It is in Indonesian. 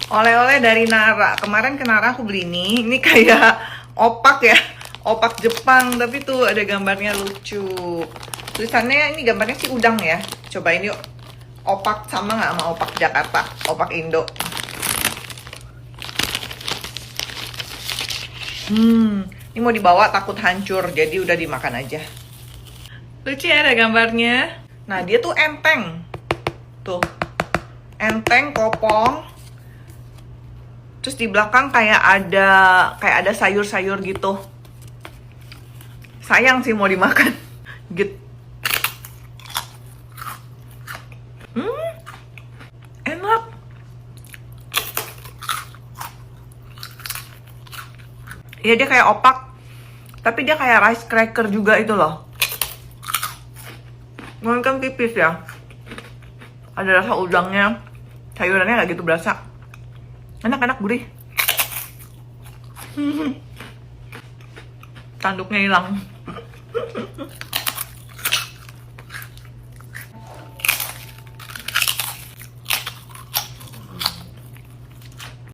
Oleh-oleh dari Nara. Kemarin ke Nara aku beli ini. Ini kayak opak ya. Opak Jepang. Tapi tuh ada gambarnya lucu. Tulisannya ini gambarnya si udang ya. Cobain yuk. Opak sama nggak sama opak Jakarta? Opak Indo. Ini mau dibawa takut hancur. Jadi udah dimakan aja. Lucu ya ada gambarnya. Nah dia tuh enteng. Tuh. Enteng, kopong. Terus di belakang kayak ada sayur-sayur gitu. Sayang sih mau dimakan. Gitu. Enak. Iya dia kayak opak. Tapi dia kayak rice cracker juga itu loh. Mungkin tipis ya. Ada rasa udangnya. Sayurannya nggak gitu berasa. Enak-enak, gurih. Tanduknya hilang.